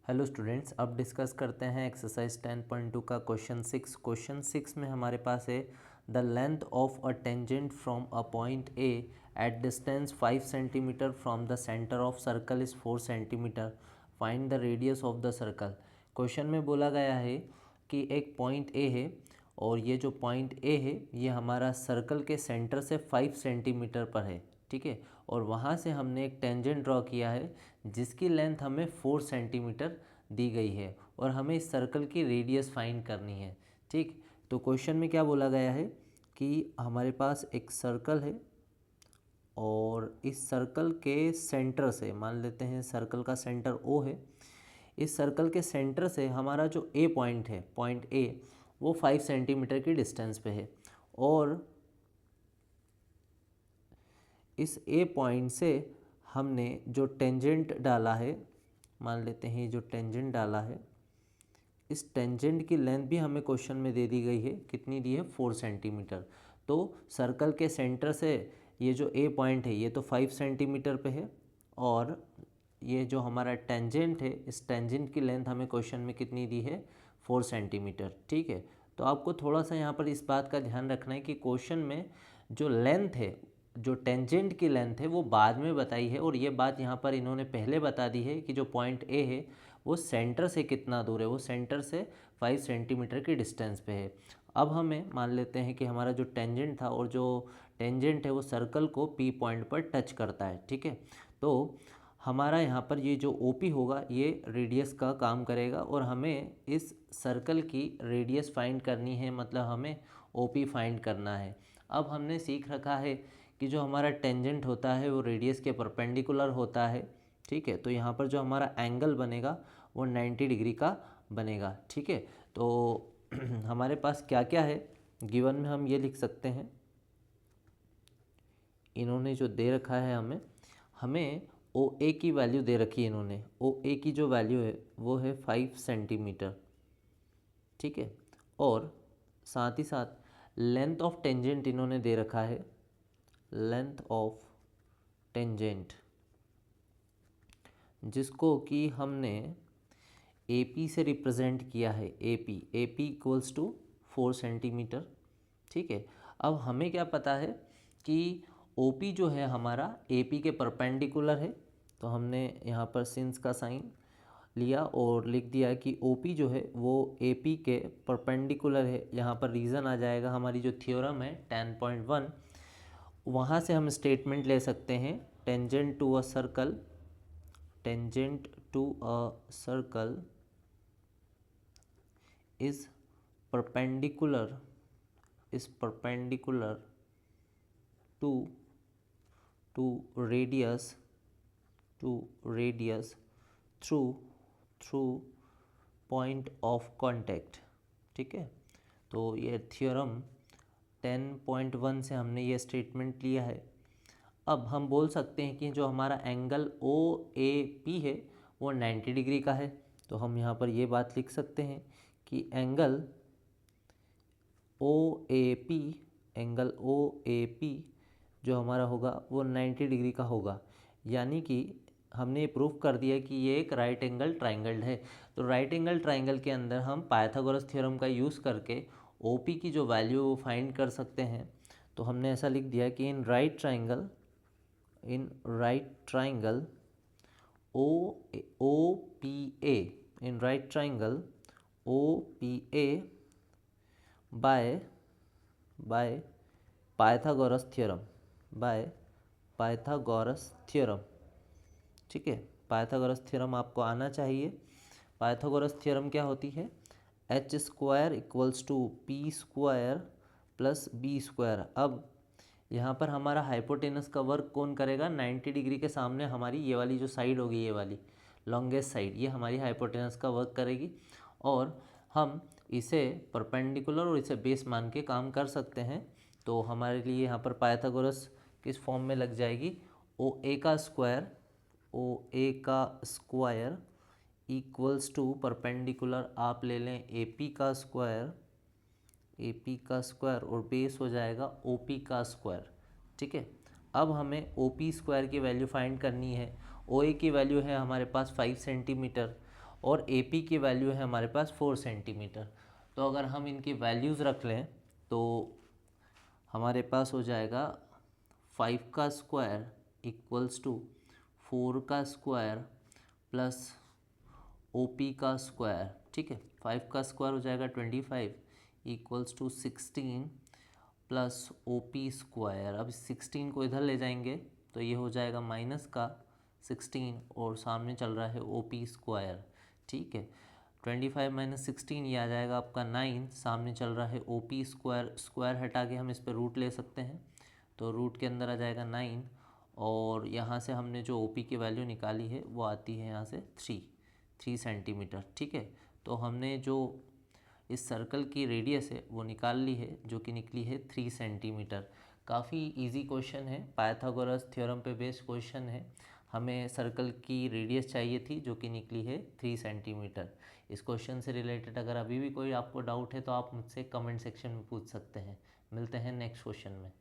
Hello students, अब discuss करते हैं एक्सरसाइज 10.2 का क्वेश्चन 6 में हमारे पास है the length of a tangent from a point A at distance 5 centimetre from the centre of circle is 4 centimetre. Find the radius of the circle. Question में बोला गया है कि एक पॉइंट ए है और ये जो पॉइंट ए है ये हमारा सर्कल के सेंटर से 5 सेंटीमीटर पर है, ठीक है। और वहाँ से हमने एक टेंजेंट ड्रॉ किया है जिसकी लेंथ हमें 4 सेंटीमीटर दी गई है और हमें इस सर्कल की रेडियस फाइंड करनी है, ठीक। तो क्वेश्चन में क्या बोला गया है कि हमारे पास एक सर्कल है और इस सर्कल के सेंटर से, मान लेते हैं सर्कल का सेंटर ओ है, इस सर्कल के सेंटर से हमारा जो ए पॉइंट है, पॉइंट ए, वो 5 सेंटीमीटर की डिस्टेंस पे है और इस ए पॉइंट से हमने जो टेंजेंट डाला है, मान लेते हैं जो टेंजेंट डाला है, इस टेंजेंट की लेंथ भी हमें क्वेश्चन में दे दी गई है, कितनी दी है, 4 सेंटीमीटर। तो सर्कल के सेंटर से ये जो ए पॉइंट है ये तो 5 सेंटीमीटर पे है और ये जो हमारा टेंजेंट है, इस टेंजेंट की लेंथ हमें क्वेश्चन में कितनी दी है, 4 सेंटीमीटर, ठीक है। तो आपको थोड़ा सा यहाँ पर इस बात का ध्यान रखना है कि क्वेश्चन में जो लेंथ है, जो टेंजेंट की लेंथ है वो बाद में बताई है और ये बात यहाँ पर इन्होंने पहले बता दी है कि जो पॉइंट ए है वो सेंटर से कितना दूर है, वो सेंटर से 5 सेंटीमीटर की डिस्टेंस पे है। अब हमें मान लेते हैं कि हमारा जो टेंजेंट था और जो टेंजेंट है वो सर्कल को पी पॉइंट पर टच करता है, ठीक है। तो हमारा यहाँ पर ये जो ओपी होगा ये रेडियस का काम करेगा और हमें इस सर्कल की रेडियस फाइंड करनी है, मतलब हमें ओपी फाइंड करना है। अब हमने सीख रखा है कि जो हमारा टेंजेंट होता है वो रेडियस के परपेंडिकुलर होता है, ठीक है। तो यहाँ पर जो हमारा एंगल बनेगा वो 90 डिग्री का बनेगा, ठीक है। तो हमारे पास क्या क्या है गिवन में, हम ये लिख सकते हैं, इन्होंने जो दे रखा है हमें ओ ए की वैल्यू दे रखी है इन्होंने। ओ ए की जो वैल्यू है वो है 5 सेंटीमीटर, ठीक है। और साथ ही साथ लेंथ ऑफ टेंजेंट इन्होंने दे रखा है, लेंथ ऑफ टेंजेंट, जिसको कि हमने ए पी से रिप्रेजेंट किया है, A P equals to 4 centimetre, ठीक है। अब हमें क्या पता है कि ओ पी जो है हमारा ए पी के परपेंडिकुलर है, तो हमने यहाँ पर सिंस का साइन लिया और लिख दिया कि ओ पी जो है वो ए पी के परपेंडिकुलर है। यहाँ पर रीज़न आ जाएगा हमारी जो थ्योरम है 10.1, वहाँ से हम स्टेटमेंट ले सकते हैं, tangent to a circle, tangent to a circle is perpendicular to radius through point of contact, ठीक है। तो ये थ्योरम 10.1 से हमने ये स्टेटमेंट लिया है। अब हम बोल सकते हैं कि जो हमारा एंगल ओ ए पी है वो 90 डिग्री का है, तो हम यहाँ पर ये बात लिख सकते हैं कि एंगल ओ ए पी जो हमारा होगा वो 90 डिग्री का होगा। यानी कि हमने ये प्रूफ कर दिया कि ये एक राइट एंगल ट्राइंगल है। तो राइट एंगल ट्राइंगल के अंदर हम पाइथागोरस थ्योरम का यूज़ करके ओ पी की जो वैल्यू वो फाइंड कर सकते हैं। तो हमने ऐसा लिख दिया कि in right triangle OPA, in right triangle OPA by Pythagoras theorem, ठीक है। पाइथागोरस थ्योरम आपको आना चाहिए। पाइथागोरस थ्योरम क्या होती है, H square equals to P square plus B square. अब यहाँ पर हमारा हाइपोटेनस का वर्क कौन करेगा, 90 डिग्री के सामने हमारी ये वाली जो साइड होगी, ये वाली लॉन्गेस्ट साइड, ये हमारी हाइपोटेनस का वर्क करेगी और हम इसे परपेंडिकुलर और इसे बेस मान के काम कर सकते हैं। तो हमारे लिए यहाँ पर पाइथागोरस किस फॉर्म में लग जाएगी, ओ ए का स्क्वायर इक्वल्स टू परपेंडिकुलर आप ले लें ए पी का स्क्वायर और बेस हो जाएगा ओ पी का स्क्वायर, ठीक है। अब हमें ओ पी स्क्वायर की वैल्यू फाइंड करनी है। ओ ए की वैल्यू है हमारे पास 5 सेंटीमीटर और AP की वैल्यू है हमारे पास 4 सेंटीमीटर। तो अगर हम इनकी वैल्यूज़ रख लें तो हमारे पास हो जाएगा 5 का स्क्वायर इक्वल्स टू 4 का स्क्वायर प्लस OP का स्क्वायर। ठीक है, 5 का स्क्वायर हो जाएगा 25 equals to 16 plus OP square. अब 16 को इधर ले जाएंगे तो ये हो जाएगा माइनस का 16 और सामने चल रहा है OP स्क्वायर। ठीक है, 25 माइनस 16 ये आ जाएगा आपका 9, सामने चल रहा है OP स्क्वायर। स्क्वायर हटा के हम इस पर रूट ले सकते हैं, तो रूट के अंदर आ जाएगा 9 और यहाँ से हमने जो OP की वैल्यू निकाली है वो आती है यहाँ से 3 सेंटीमीटर। ठीक है, तो हमने जो इस सर्कल की रेडियस है वो निकाल ली है, जो कि निकली है 3 सेंटीमीटर। काफ़ी इजी क्वेश्चन है, पाइथागोरस थ्योरम पे बेस्ड क्वेश्चन है। हमें सर्कल की रेडियस चाहिए थी जो कि निकली है 3 सेंटीमीटर। इस क्वेश्चन से रिलेटेड अगर अभी भी कोई आपको डाउट है तो आप मुझसे कमेंट सेक्शन में पूछ सकते हैं। मिलते हैं नेक्स्ट क्वेश्चन में।